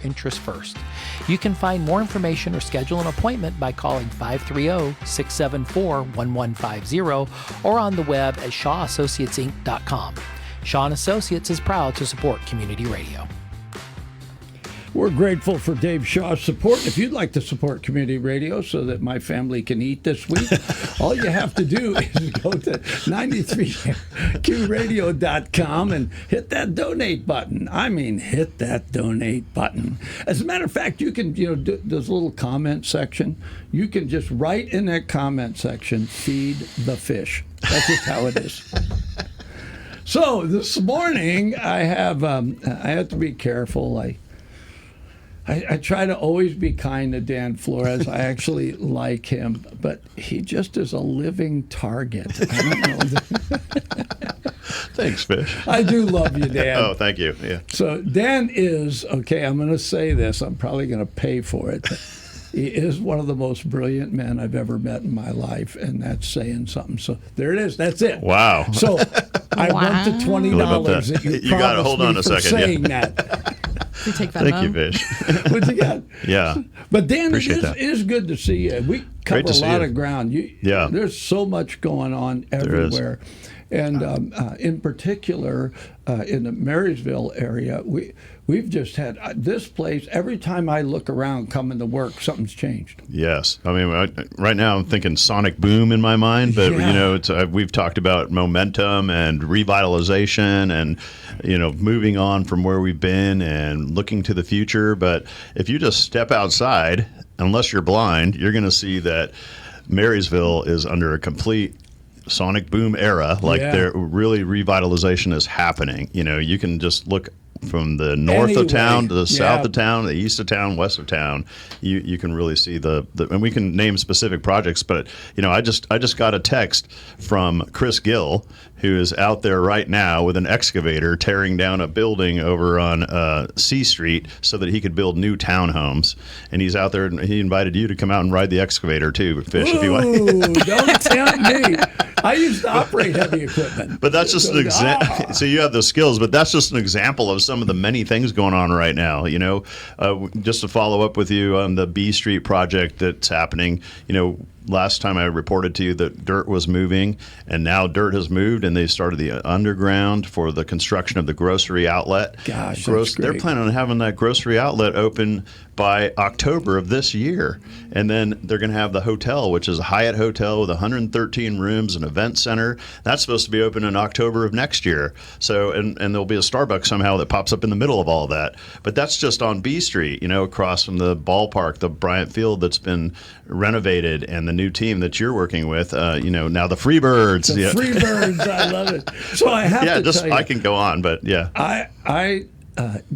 interests first. You can find more information or schedule an appointment by calling 530-674-1150 or on the web at shawassociatesinc.com. Shaw & Associates is proud to support community radio. We're grateful for Dave Shaw's support. If you'd like to support community radio so that my family can eat this week, all you have to do is go to 93qradio.com and hit that donate button. I mean, hit that donate button. As a matter of fact, you can, do this little comment section. You can just write in that comment section, feed the fish. That's just how it is. So this morning, I have to be careful. I try to always be kind to Dan Flores. I actually like him, but he just is a living target. I don't know. Thanks, Fish. I do love you, Dan. Oh, thank you. Yeah. So Dan is, okay, I'm going to say this. I'm probably going to pay for it. He is one of the most brilliant men I've ever met in my life, and that's saying something. So there it is. That's it. Wow. So I want the $20 that you got to hold on a second. Saying that. We take that. Thank you, Fish. What you got? Yeah. But Dan, it is good to see you. We cover a lot of ground. There's so much going on everywhere. And in particular, in the Marysville area, we've just had this place. Every time I look around coming to work, something's changed. Yes. I mean, right now I'm thinking sonic boom in my mind, but, we've talked about momentum and revitalization and, moving on from where we've been and looking to the future. But if you just step outside, unless you're blind, you're going to see that Marysville is under a complete sonic boom era. There really revitalization is happening. You can just look from the north of town to the south of town, the east of town, west of town. You can really see the and we can name specific projects, but I just got a text from Chris Gill, who is out there right now with an excavator tearing down a building over on C Street so that he could build new townhomes. And he's out there, and he invited you to come out and ride the excavator too, Fish. Ooh, if you want. Don't tempt me. I used to operate heavy equipment. But that's just an example. So you have the skills, but that's just an example of some of the many things going on right now. Just to follow up with you on the B Street project that's happening, last time I reported to you that dirt was moving, and now dirt has moved, and they started the underground for the construction of the grocery outlet. Gosh, that's great. They're planning on having that grocery outlet open by October of this year. And then they're going to have the hotel, which is a Hyatt hotel with 113 rooms, an event center. That's supposed to be open in October of next year. So, and there'll be a Starbucks somehow that pops up in the middle of all that. But that's just on B Street, across from the ballpark, the Bryant Field that's been renovated, and the new team that you're working with, now the Freebirds. The Freebirds, I love it. So I have to tell you, I can go on, but yeah. I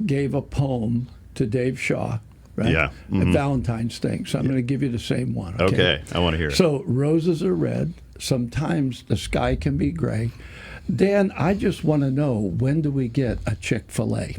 gave a poem to Dave Shaw. Right? Yeah. Mm-hmm. At Valentine's Day. So I'm going to give you the same one. Okay. I want to hear it. So roses are red. Sometimes the sky can be gray. Dan, I just want to know, when do we get a Chick-fil-A?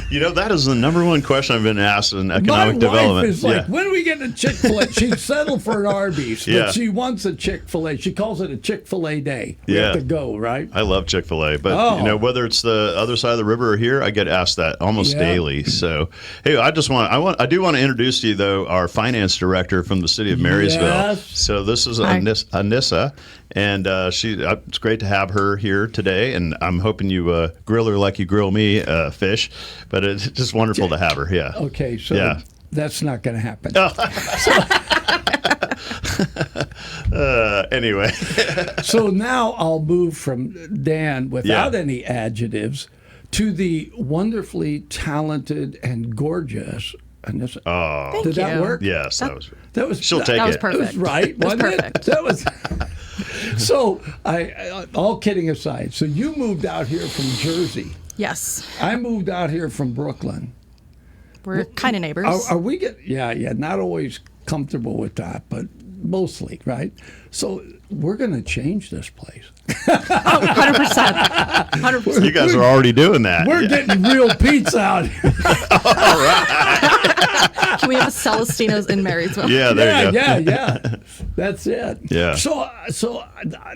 That is the number one question I've been asked in economic development. My wife is like, when are we getting a Chick-fil-A? She settled for an Arby's, but she wants a Chick-fil-A. She calls it a Chick-fil-A day. We have to go, right? I love Chick-fil-A, but whether it's the other side of the river or here, I get asked that almost daily. So, hey, I do want to introduce to you, though, our finance director from the city of Marysville. Yes. So this is Anissa. And it's great to have her here today, and I'm hoping you grill her like you grill me, Fish. But it's just wonderful to have her. Yeah. Okay, so that's not going to happen. Anyway. So now I'll move from Dan without any adjectives to the wonderfully talented and gorgeous Anissa. Oh, did that work? Yes, that was. She'll take it. That was perfect. That was right. That was perfect. That was. So, all kidding aside, so you moved out here from Jersey. Yes. I moved out here from Brooklyn. We're kind of neighbors. Are we not always comfortable with that, but mostly, right? So we're going to change this place. 100%. 100%. You guys are already doing that. We're getting real pizza out here. Can we have a Celestino's in Marysville? Yeah, there you go. Yeah. That's it. Yeah. So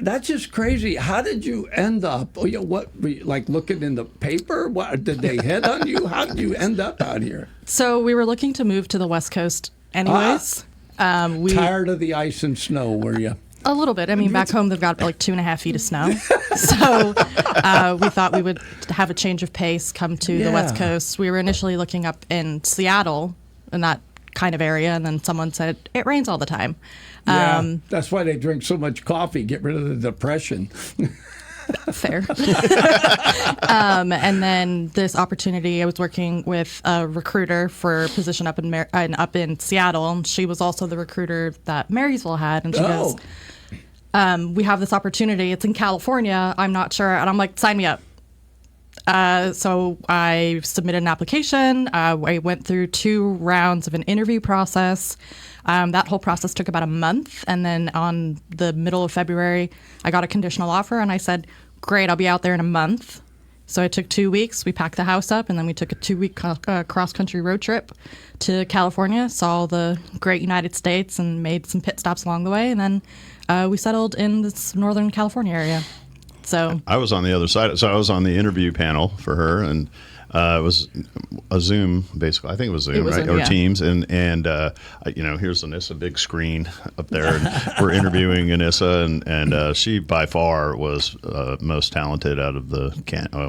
that's just crazy. How did you end up? Like looking in the paper? What did they hit on you? How did you end up out here? So we were looking to move to the West Coast anyways. Tired of the ice and snow, were you? A little bit. I mean, back home they've got like 2.5 feet of snow. So we thought we would have a change of pace, come to the West Coast. We were initially looking up in Seattle, in that kind of area, and then someone said, it rains all the time. Yeah, that's why they drink so much coffee, get rid of the depression. Fair. And then this opportunity, I was working with a recruiter for a position up in Seattle, and she was also the recruiter that Marysville had, and she goes, we have this opportunity. It's in California. I'm not sure. And I'm like, sign me up. So I submitted an application. I went through 2 rounds of an interview process. That whole process took about a month. And then on the middle of February, I got a conditional offer, and I said, great, I'll be out there in a month. So it took 2 weeks. We packed the house up, and then we took a 2-week cross-country road trip to California, saw the great United States, and made some pit stops along the way. And then we settled in this Northern California area. So I was on the other side. So I was on the interview panel for her, and it was a Zoom, basically. I think it was Zoom, right? Zoom, Or Teams. And here's Anissa, big screen up there. And we're interviewing Anissa, and she by far was most talented out of the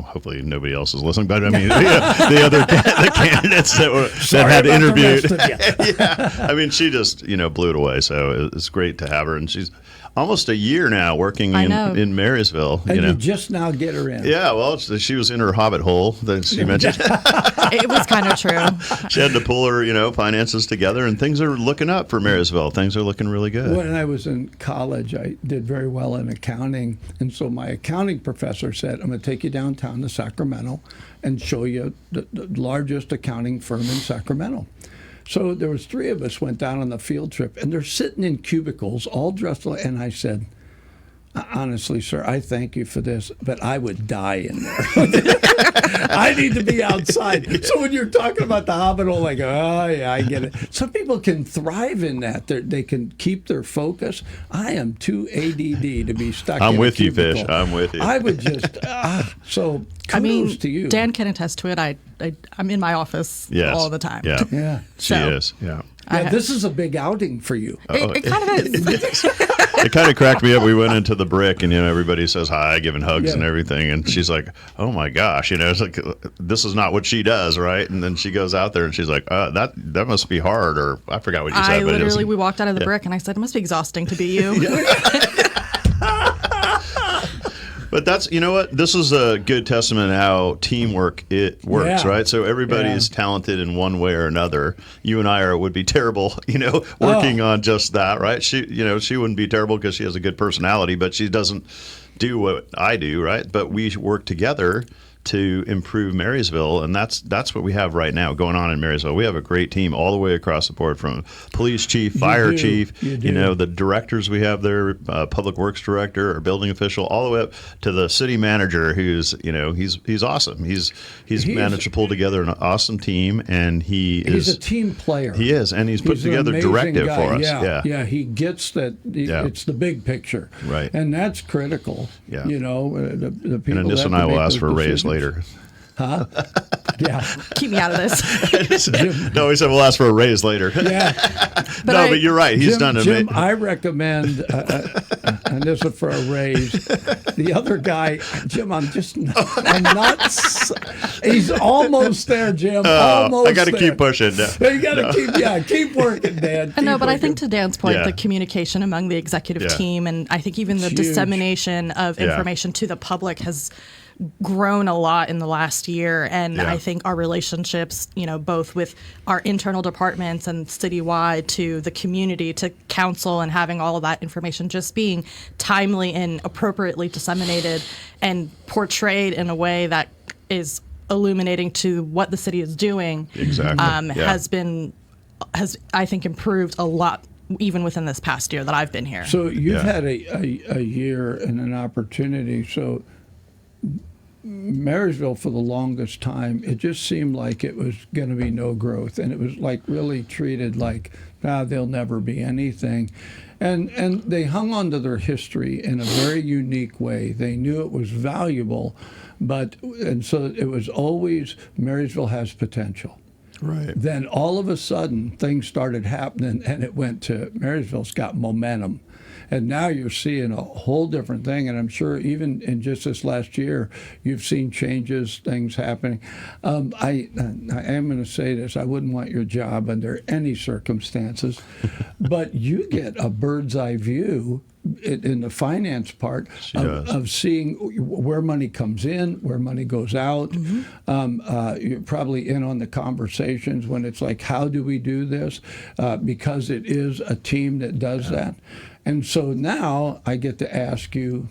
hopefully nobody else is listening, but I mean the other candidates that had interviewed. Yeah, I mean she just blew it away. So it's great to have her, and she's almost a year now working in Marysville. And you just now get her in. Yeah, well, she was in her hobbit hole that she mentioned. it was kind of true. She had to pull her, finances together, and things are looking up for Marysville. Things are looking really good. When I was in college, I did very well in accounting, and so my accounting professor said, I'm going to take you downtown to Sacramento and show you the largest accounting firm in Sacramento. So there was 3 of us went down on the field trip, and they're sitting in cubicles, all dressed like, and I said, honestly, sir, I thank you for this, but I would die in there. I need to be outside. So when you're talking about the hobbit hole, like, oh, yeah, I get it. Some people can thrive in that. They can keep their focus. I am too ADD to be stuck I'm in with a you, cubicle. Fish. I'm with you. I would just, so kudos to you. Dan can attest to it. I'm in my office all the time. Yeah. She is. Yeah. This is a big outing for you. It kind of is. It kind of cracked me up. We went into the Brick, and everybody says hi, giving hugs and everything, and she's like, "Oh my gosh, it's like this is not what she does, right?" And then she goes out there, and she's like, "That must be hard," or I forgot what you said. We walked out of the Brick, and I said, "It must be exhausting to be you." But that's, what? This is a good testament to how teamwork works, right? So everybody is talented in one way or another. You and I would be terrible, working on just that, right? She wouldn't be terrible because she has a good personality, but she doesn't do what I do, right? But we work together to improve Marysville, and that's what we have right now going on in Marysville. We have a great team all the way across the board, from police chief, fire chief, the directors we have there, public works director or building official, all the way up to the city manager, who's he's awesome. He's managed to pull together an awesome team, and he's a team player. He is, and he's put together directive for us. Yeah, he gets that. It's the big picture, right? And that's critical. Yeah, the people. And Anissa and I will ask for a raise later. Huh? Yeah. Keep me out of this. No, he said we'll ask for a raise later. Yeah. But you're right. He's done it. Jim, I recommend Anissa for a raise. The other guy, Jim, I'm not. He's almost there, Jim. Almost. I got to keep pushing. You got to keep working, Dan. But I think to Dan's point, the communication among the executive team, and I think even the dissemination of information to the public has grown a lot in the last year, and I think our relationships, both with our internal departments and citywide to the community, to council, and having all of that information just being timely and appropriately disseminated and portrayed in a way that is illuminating to what the city is doing, exactly. has I think improved a lot even within this past year that I've been here. So you've had a year and an opportunity. So Marysville, for the longest time, it just seemed like it was going to be no growth, and it was like really treated like, there'll never be anything. And they hung on to their history in a very unique way. They knew it was valuable, and so it was always Marysville has potential. Right. Then all of a sudden, things started happening, and it went to Marysville's got momentum. And now you're seeing a whole different thing. And I'm sure even in just this last year, you've seen changes, things happening. I am going to say this. I wouldn't want your job under any circumstances. But you get a bird's eye view in the finance part of seeing where money comes in, where money goes out. You're probably in on the conversations when it's like, how do we do this? Because it is a team that does that. And so now I get to ask you,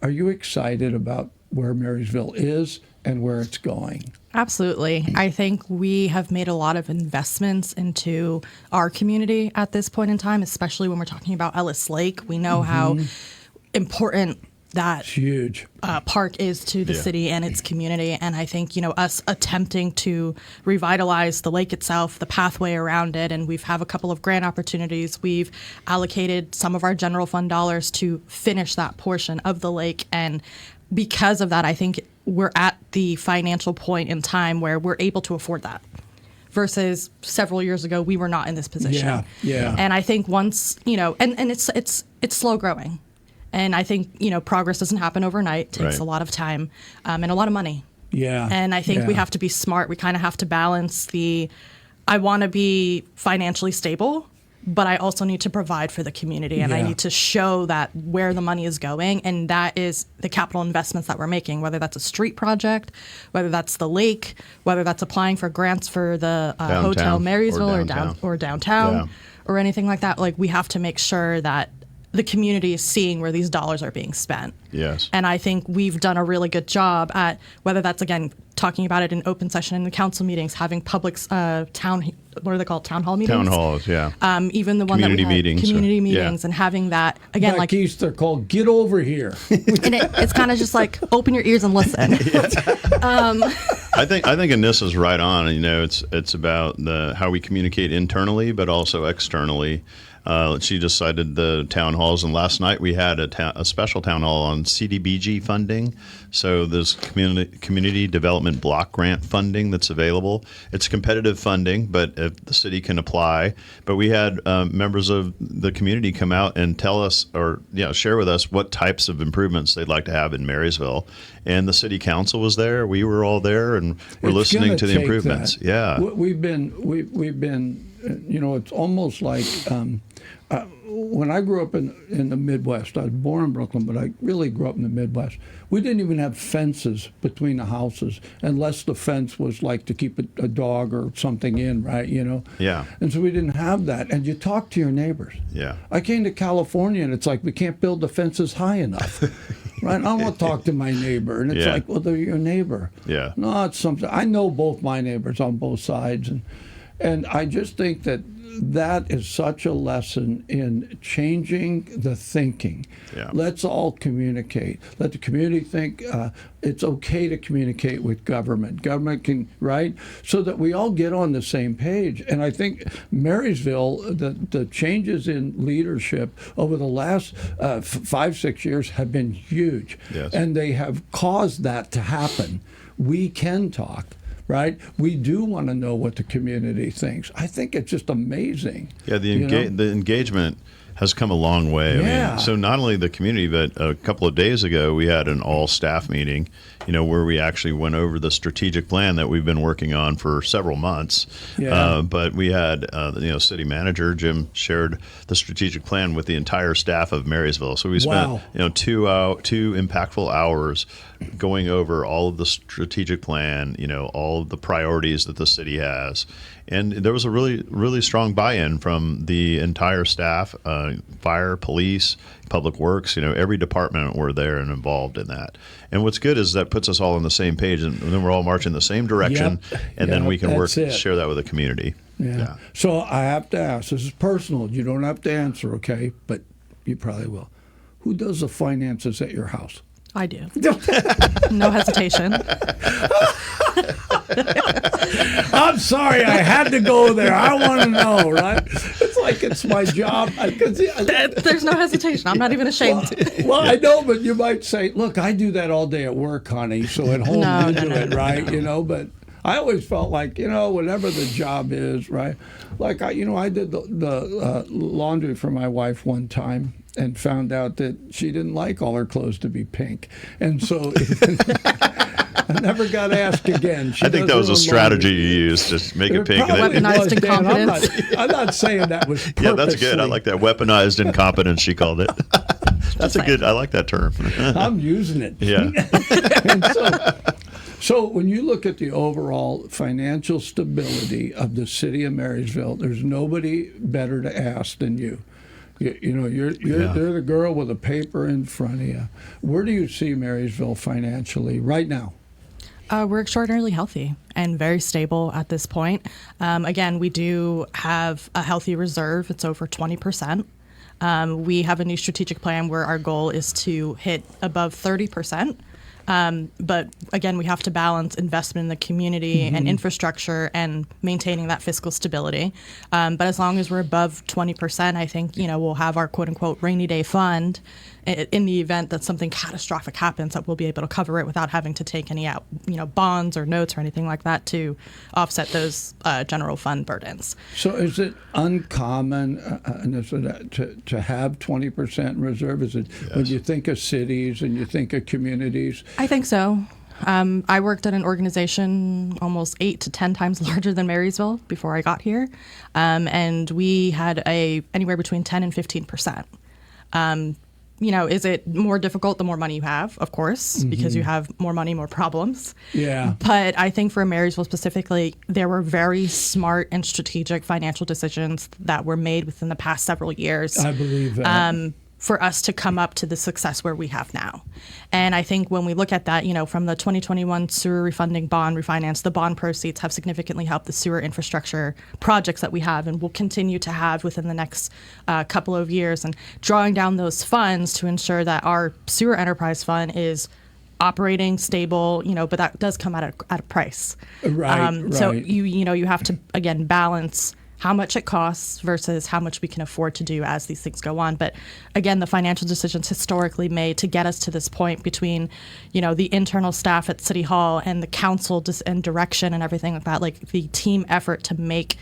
are you excited about where Marysville is and where it's going? Absolutely. I think we have made a lot of investments into our community at this point in time, especially when we're talking about Ellis Lake. We know how important that huge park is to the city and its community. And I think, us attempting to revitalize the lake itself, the pathway around it, and we've have a couple of grant opportunities. We've allocated some of our general fund dollars to finish that portion of the lake. And because of that, I think we're at the financial point in time where we're able to afford that. Versus several years ago, we were not in this position. Yeah. And I think once, and it's slow growing. And I think, progress doesn't happen overnight. It takes a lot of time and a lot of money. Yeah. And I think we have to be smart. We kind of have to balance I want to be financially stable, but I also need to provide for the community. And I need to show that where the money is going. And that is the capital investments that we're making, whether that's a street project, whether that's the lake, whether that's applying for grants for the Hotel Marysville or downtown or anything like that. Like, we have to make sure that the community is seeing where these dollars are being spent. Yes. And I think we've done a really good job at, whether that's, again, talking about it in open session in the council meetings, having public what are they called? Town hall meetings? Town halls, yeah. Even the one that we had, community meetings, and having that, again, like East, they're called get over here. And it's kind of just like, open your ears and listen. I think Anissa's right on. It's about how we communicate internally, but also externally. She just cited the town halls, and last night we had a special town hall on CDBG funding. So there's community development block grant funding that's available. It's competitive funding, but if the city can apply. But we had members of the community come out and tell us, or share with us what types of improvements they'd like to have in Marysville. And the city council was there. We were all there, and we're listening to the improvements. That. Yeah, we've been. It's almost like when I grew up in the Midwest. I was born in Brooklyn, but I really grew up in the Midwest. We didn't even have fences between the houses, unless the fence was like to keep a dog or something in, right? Yeah. And so we didn't have that. And you talk to your neighbors. Yeah. I came to California, and it's like we can't build the fences high enough. Right? I want to talk to my neighbor, and it's like, well, they're your neighbor. Yeah. No, it's something. I know both my neighbors on both sides, and I just think that is such a lesson in changing the thinking. Yeah. Let's all communicate. Let the community think it's okay to communicate with government. Government can, right? So that we all get on the same page. And I think Marysville, the changes in leadership over the last 5-6 years have been huge. Yes. And they have caused that to happen. We can talk. Right? We do want to know what the community thinks. I think it's just amazing. Yeah, the engagement has come a long way. Yeah. I mean, so not only the community, but a couple of days ago we had an all-staff meeting, where we actually went over the strategic plan that we've been working on for several months. Yeah. But we had, city manager Jim shared the strategic plan with the entire staff of Marysville. So we spent, two impactful hours going over all of the strategic plan, all of the priorities that the city has. And there was a really, really strong buy-in from the entire staff, fire, police, public works, every department were there and involved in that. And what's good is that puts us all on the same page, and then we're all marching the same direction, and then we can share that with the community. Yeah. So I have to ask, this is personal. You don't have to answer, okay? But you probably will. Who does the finances at your house? I do. No hesitation. I'm sorry, I had to go there. I want to know, right? It's like it's my job. There's no hesitation. I'm not even ashamed. Well, I know, but you might say, look, I do that all day at work, honey, so at home you do it, right? You know, but I always felt like, you know, whatever the job is, right? Like, I did the laundry for my wife one time and found out that she didn't like all her clothes to be pink. And so I never got asked again. I think that was a strategy you used to make it pink. Weaponized incompetence. I'm not saying that was purposely. Yeah, that's good. I like that. Weaponized incompetence, she called it. That's a good, I like that term. I'm using it. Yeah. And so when you look at the overall financial stability of the city of Marysville, there's nobody better to ask than you. You know, you're the girl with a paper in front of you. Where do you see Marysville financially right now? We're extraordinarily healthy and very stable at this point. Again, we do have a healthy reserve. It's over 20%. We have a new strategic plan where our goal is to hit above 30%. But again, we have to balance investment in the community and infrastructure and maintaining that fiscal stability. But as long as we're above 20%, I think, you know, we'll have our quote unquote rainy day fund in the event that something catastrophic happens, that we'll be able to cover it without having to take any out, you know, bonds or notes or anything like that to offset those general fund burdens. So is it uncommon to have 20% reserve? Is it when you think of cities and you think of communities? I think so. I worked at an organization almost 8 to 10 times larger than Marysville before I got here, and we had anywhere between 10 and 15%. You know, is it more difficult the more money you have? Of course, because you have more money, more problems. Yeah. But I think for Marysville specifically, there were very smart and strategic financial decisions that were made within the past several years. I believe that. For us to come up to the success where we have now. And I think when we look at that, you know, from the 2021 sewer refunding bond refinance, the bond proceeds have significantly helped the sewer infrastructure projects that we have and will continue to have within the next couple of years, and drawing down those funds to ensure that our sewer enterprise fund is operating stable, you know, but that does come at a price. Right. So you have to, again, balance how much it costs versus how much we can afford to do as these things go on. But again, the financial decisions historically made to get us to this point between, you know, the internal staff at City Hall and the council and direction and everything like that, like the team effort to make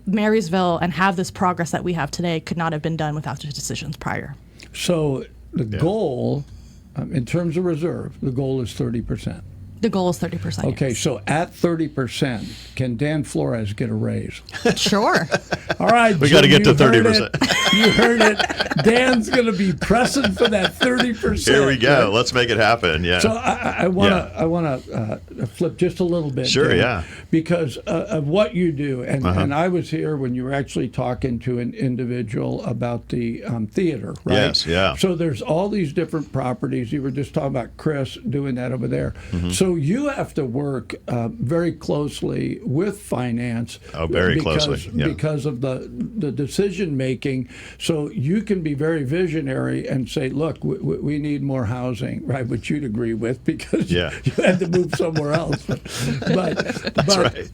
Marysville and have this progress that we have today could not have been done without the decisions prior. So the goal, in terms of reserve, the goal is 30%. The goal is 30%. Okay, so at 30%, can Dan Flores get a raise? Sure. All right, we got to get to 30%. You heard it. Dan's going to be pressing for that 30%. Here we go. Right? Let's make it happen. Yeah. So I want to flip just a little bit. Sure. Dan, yeah. Because of what you do, and I was here when you were actually talking to an individual about the theater, right? Yes. Yeah. So there's all these different properties. You were just talking about Chris doing that over there. So you have to work very closely with finance. Oh, very closely. Yeah. Because of the decision making. So you can be very visionary and say, look, we need more housing, right? Which you'd agree with because you had to move somewhere else.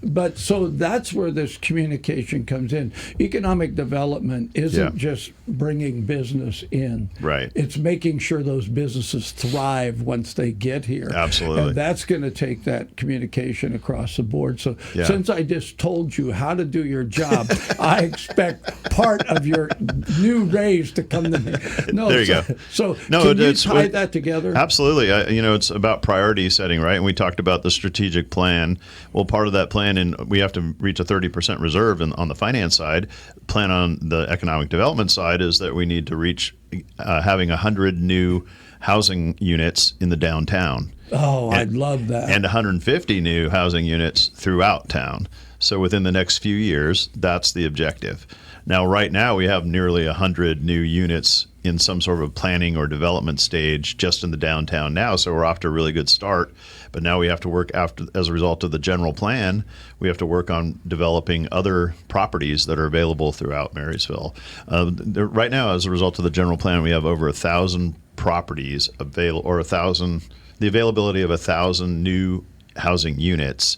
But so that's where this communication comes in. Economic development isn't just bringing business in. Right. It's making sure those businesses thrive once they get here. Absolutely. And that's going to take that communication across the board. So since I just told you how to do your job, I expect part of your new raise to come to me. No, there you go. So can you tie that together? Absolutely. It's about priority setting, right? And we talked about the strategic plan. Well, part of that plan, and we have to reach a 30% reserve on the finance side. Plan on the economic development side is that we need to reach having 100 new housing units in the downtown. Oh, I'd love that. And 150 new housing units throughout town. So within the next few years, that's the objective. Now, right now, we have nearly 100 new units in some sort of planning or development stage just in the downtown now. So we're off to a really good start. But now we have to work as a result of the general plan, we have to work on developing other properties that are available throughout Marysville. Right now, as a result of the general plan, we have over 1,000 properties available, or the availability of 1,000 new housing units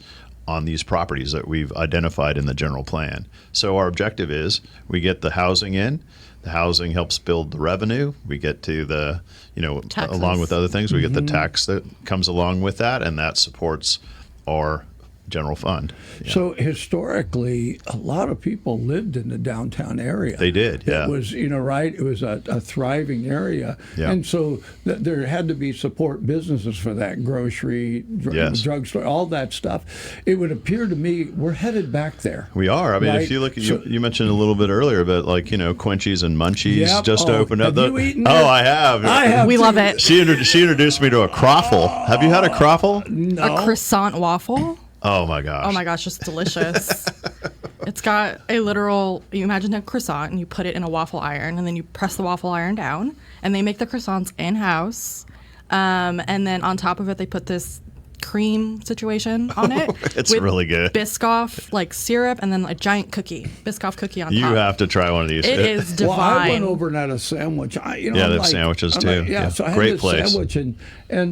on these properties that we've identified in the general plan. So our objective is we get the housing in. The housing helps build the revenue. We get to the, Taxes. along with other things, we get the tax that comes along with that, and that supports our general fund. Yeah. So historically, a lot of people lived in the downtown area. They did, yeah. It was, right? It was a thriving area. Yeah. And so there had to be support businesses for that, grocery, Yes. drugstore, all that stuff. It would appear to me we're headed back there. We are. I mean, Right. if you look at, you mentioned a little bit earlier, but Quenchies and Munchies Yep. just opened up. Have you eaten Oh, it? I have. I have. We too. love it. She introduced me to a croffle. Have you had a croffle? No. A croissant waffle. Oh my gosh. Oh my gosh, just delicious. It's got a literal, you imagine a croissant and you put it in a waffle iron and then you press the waffle iron down and they make the croissants in-house. And then on top of it, they put this cream situation on it. It's with really good. Biscoff, like syrup, and then a giant cookie, Biscoff cookie on You top. have to try one of these. It is divine. Well, I went over and had a sandwich. Yeah, they have sandwiches too. Yeah. So I had Great this place. sandwich, and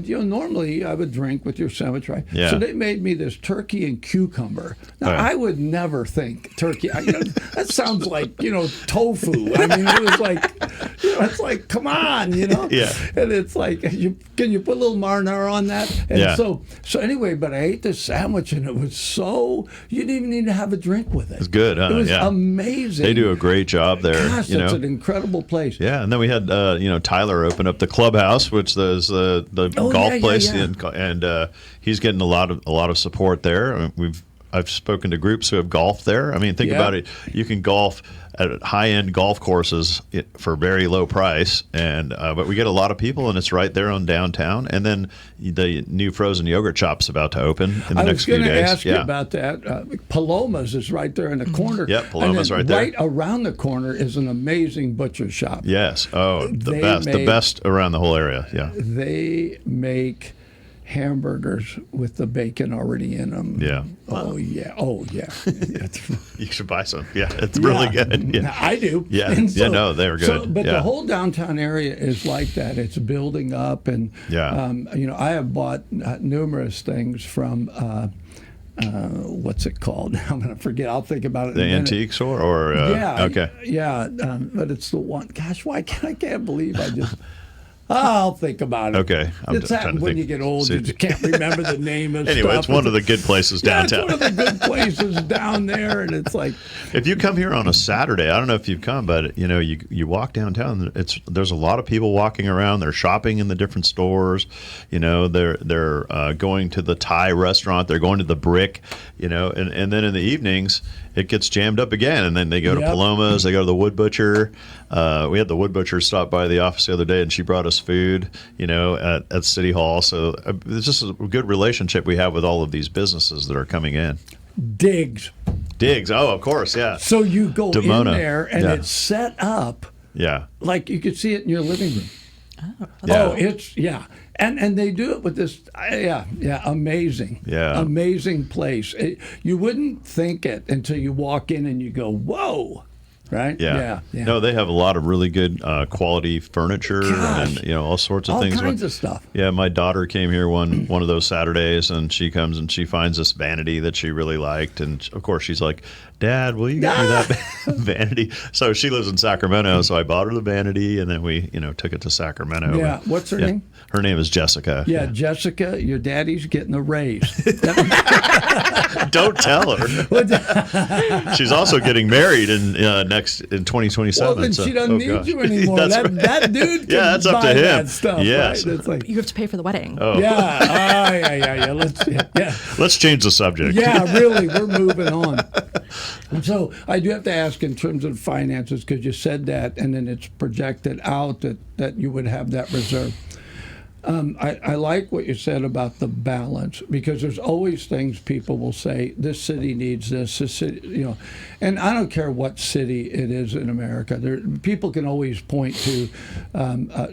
normally I would drink with your sandwich, right? Yeah. So they made me this turkey and cucumber. Now, Oh, yeah. I would never think turkey. That sounds like tofu. I mean, it was like, it's like, come on, Yeah. And it's like, can you put a little marinara on that? And Yeah. so anyway, but I ate this sandwich and it was so, you didn't even need to have a drink with it. It's good, huh? It was Yeah. amazing. They do a great job there. Gosh, it's an incredible place. Yeah, and then we had Tyler open up the clubhouse, which is the Oh, golf yeah, place, yeah. and he's getting a lot of support there. I mean, I've spoken to groups who have golfed there. I mean, think Yeah. about it. You can golf at high-end golf courses for very low price, and but we get a lot of people, and it's right there on downtown. And then the new frozen yogurt shop's about to open in the I next was few going to days. ask you about that. Paloma's is right there in the corner. Yep, Paloma's and then right there. Right around the corner is an amazing butcher shop. Yes. Oh, the They best around the whole area. Yeah. They make hamburgers with the bacon already in them. Yeah. Oh yeah. Oh yeah. You should buy some. Yeah, it's really good. Yeah. I do. Yeah. And Yeah, no, they're good. But Yeah. the whole downtown area is like that. It's building up, and Yeah. I have bought numerous things from. What's it called? I'm going to forget. I'll think about it. The in a minute. antique store, or Yeah. okay. Yeah. But it's the one. Gosh, I can't believe I just. I'll think about it. Okay. I'm It's trying happened to when think. you get old. See- You just can't remember the name of Anyway, stuff. it's one of the good places downtown. Yeah, it's one of the good places down there, and it's like. If you come here on a Saturday, I don't know if you've come, but you walk downtown. There's a lot of people walking around. They're shopping in the different stores. They're going to the Thai restaurant. They're going to the Brick. And then in the evenings it gets jammed up again, and then they go to Yep. Paloma's. They go to the Wood Butcher. We had the Wood Butcher stop by the office the other day, and she brought us food. At City Hall. So it's just a good relationship we have with all of these businesses that are coming in. Digs. Oh, of course, yeah. So you go Demona. in there, and Yeah. it's set up Yeah. like you could see it in your living room. Yeah. Oh, it's and they do it with this amazing, Yeah. amazing place. You wouldn't think it until you walk in and you go, whoa, right? Yeah. Yeah. No, they have a lot of really good quality furniture Gosh. and all sorts of all things. kinds of stuff. Yeah, my daughter came here one of those Saturdays, and she comes and she finds this vanity that she really liked, and of course she's like, "Dad, will you get me that vanity?" So she lives in Sacramento, so I bought her the vanity, and then we took it to Sacramento. Yeah. And- What's her yeah, name? Her name is Jessica. Yeah, Jessica, your daddy's getting a raise. Don't tell her. She's also getting married in 2027. Well, then so- she doesn't need gosh. you anymore. That's that, right. that dude can Yeah, that's up buy to him. that stuff, Yes. right? It's like, You have to pay for the wedding. Oh. yeah. Let's change the subject. Yeah, really, we're moving on. And so I do have to ask in terms of finances, because you said that, and then it's projected out that you would have that reserve. I like what you said about the balance, because there's always things people will say, this city needs this city, and I don't care what city it is in America. People can always point to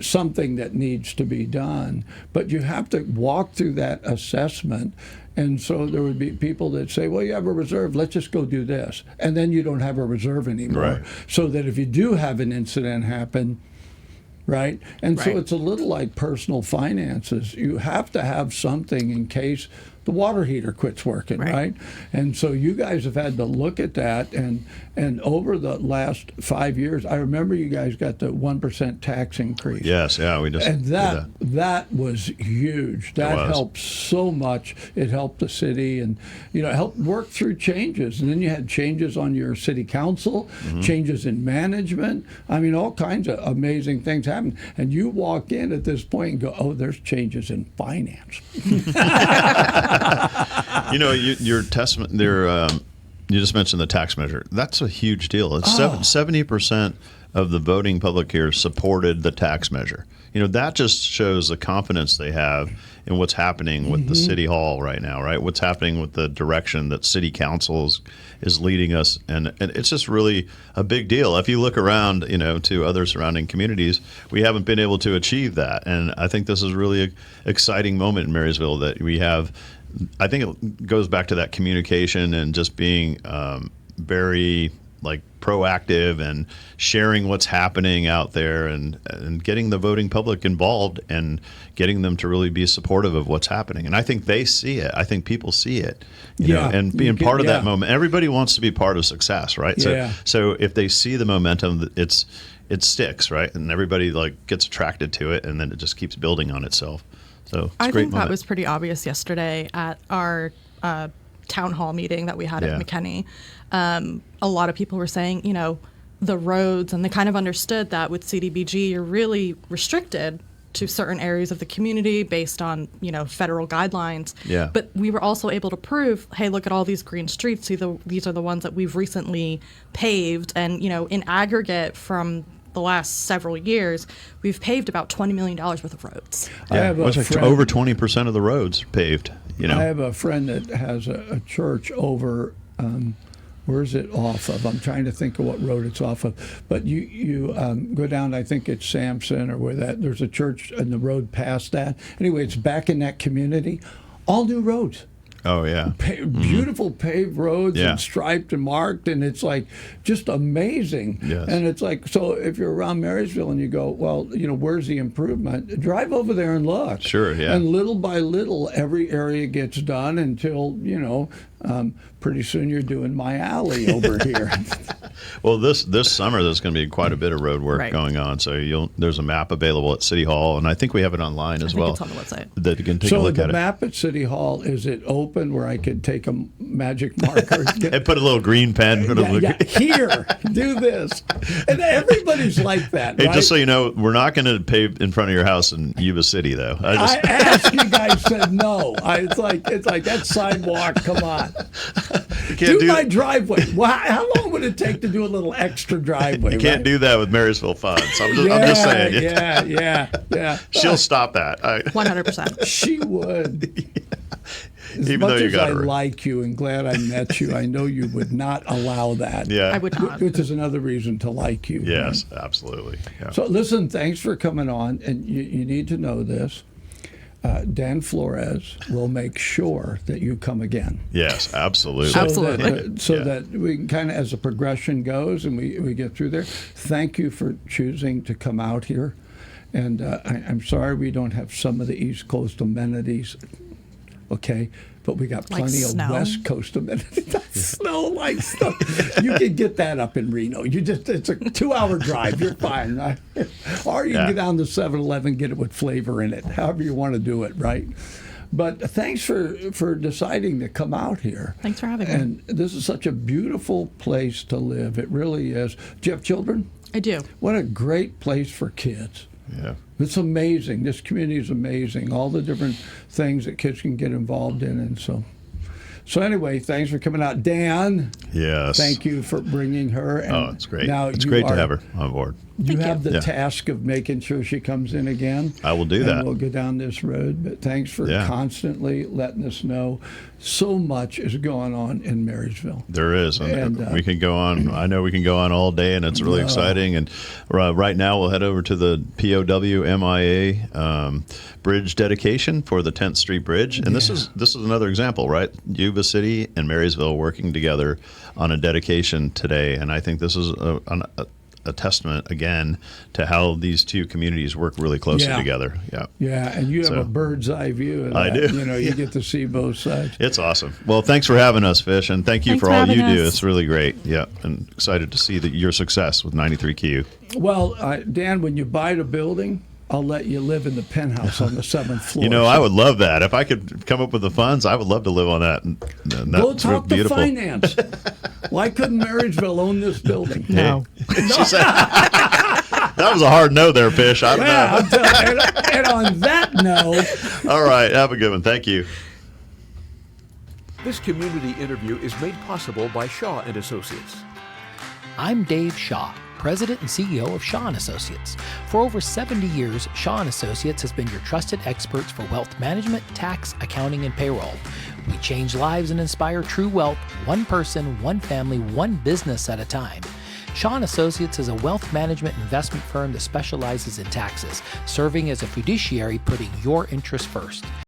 something that needs to be done, but you have to walk through that assessment. And so there would be people that say, well, you have a reserve, let's just go do this. And then you don't have a reserve anymore. Right. So that if you do have an incident happen, right? And so it's a little like personal finances. You have to have something in case the water heater quits working, right? And so you guys have had to look at that, and over the last 5 years, I remember you guys got the 1% tax increase. Yes, yeah, we just and did that. that was huge. That helped so much. It helped the city, and it helped work through changes. And then you had changes on your city council, changes in management. I mean, all kinds of amazing things happened. And you walk in at this point and go, oh, there's changes in finance. Your testament there. You just mentioned the tax measure. That's a huge deal. It's 70% of the voting public here supported the tax measure. That just shows the confidence they have in what's happening with the city hall right now, right? What's happening with the direction that city council is leading us, and it's just really a big deal. If you look around, to other surrounding communities, we haven't been able to achieve that, and I think this is really an exciting moment in Marysville that we have. I think it goes back to that communication and just being very proactive and sharing what's happening out there, and getting the voting public involved and getting them to really be supportive of what's happening. And I think they see it. I think people see it, and being part of that moment. Everybody wants to be part of success, right? So if they see the momentum, it sticks, right? And everybody gets attracted to it, and then it just keeps building on itself. So it's I great think moment. that was pretty obvious yesterday at our town hall meeting that we had at McKinney. A lot of people were saying, the roads, and they kind of understood that with CDBG, you're really restricted to certain areas of the community based on, federal guidelines. Yeah. But we were also able to prove, hey, look at all these green streets. These are the ones that we've recently paved. And, in aggregate from the last several years, we've paved about $20 million worth of roads. I have a friend, over 20% of the roads paved. I have a friend that has a church over, where's it off of? I'm trying to think of what road it's off of. But you go down, I think it's Sampson, or where there's a church and the road past that. Anyway, it's back in that community. All new roads. Oh, yeah. Beautiful paved roads Yeah. and striped and marked, and it's just amazing. Yes. And it's so if you're around Marysville and you go, well, where's the improvement? Drive over there and look. Sure, yeah. And little by little, every area gets done until, pretty soon you're doing my alley over here. Well, this summer there's going to be quite a bit of road work going on. So there's a map available at City Hall, and I think we have it online as well. It's on the website. That you can take a look So at the map at City Hall, is it open where I could take a magic marker? And put a little green pen. Here, do this. And everybody's like that, Hey, right? just so you know, we're not going to pave in front of your house in Yuba City, though. I asked, you guys said no. It's like that sidewalk. Come on, do my driveway. Well, how long would it take to do a little extra driveway? You can't do that with Marysville funds. I'm just saying. Yeah. She'll stop that. 100%. She would. As Even much though you as got I her. like you and glad I met you, I know you would not allow that. Yeah. I would not. Which is another reason to like you. Yes, absolutely. Yeah. So listen, thanks for coming on, and you need to know this. Dan Flores will make sure that you come again. Yes, absolutely. Absolutely. That we can kind of, as the progression goes and we get through there, thank you for choosing to come out here. And I'm sorry we don't have some of the East Coast amenities, okay? But we got plenty of West Coast amenities. Snow-like stuff. You can get that up in Reno. It's a 2-hour drive. You're fine. Or you can get down to 7-Eleven, get it with flavor in it, however you want to do it, right? But thanks for deciding to come out here. Thanks for having me. And this is such a beautiful place to live. It really is. Do you have children? I do. What a great place for kids. Yeah. It's amazing. This community is amazing. All the different things that kids can get involved in. And so anyway, thanks for coming out. Dan, Yes. Thank you for bringing her. And it's great. Now It's great to have her on board. You have the Yeah. task of making sure she comes in again. I will do and that. We'll go down this road. But thanks for constantly letting us know. So much is going on in Marysville. There is. And And, we can go on. I know we can go on all day, and it's really exciting. And right now, we'll head over to the POW MIA bridge dedication for the 10th Street Bridge. And this is another example, right? Yuba City and Marysville working together on a dedication today. And I think this is a testament again to how these two communities work really closely together. Yeah. Yeah, and you have a bird's eye view of that. I do. You know, you get to see both sides. It's awesome. Well, thanks for having us, Fish, and thank you Thanks for for all having you do. us. It's really great. Yeah, and excited to see your success with 93Q. Well, Dan, when you buy the building, I'll let you live in the penthouse on the 7th floor. You know, I would love that. If I could come up with the funds, I would love to live on that. And Go that's talk to beautiful. finance. Why couldn't Marysville own this building? No. She said, that was a hard no there, Fish. I don't Yeah, know. I'm telling you, and on that note, All right, have a good one. Thank you. This community interview is made possible by Shaw and Associates. I'm Dave Shaw, President and CEO of Shaw & Associates. For over 70 years, Shaw & Associates has been your trusted experts for wealth management, tax, accounting, and payroll. We change lives and inspire true wealth, one person, one family, one business at a time. Shaw & Associates is a wealth management investment firm that specializes in taxes, serving as a fiduciary, putting your interests first.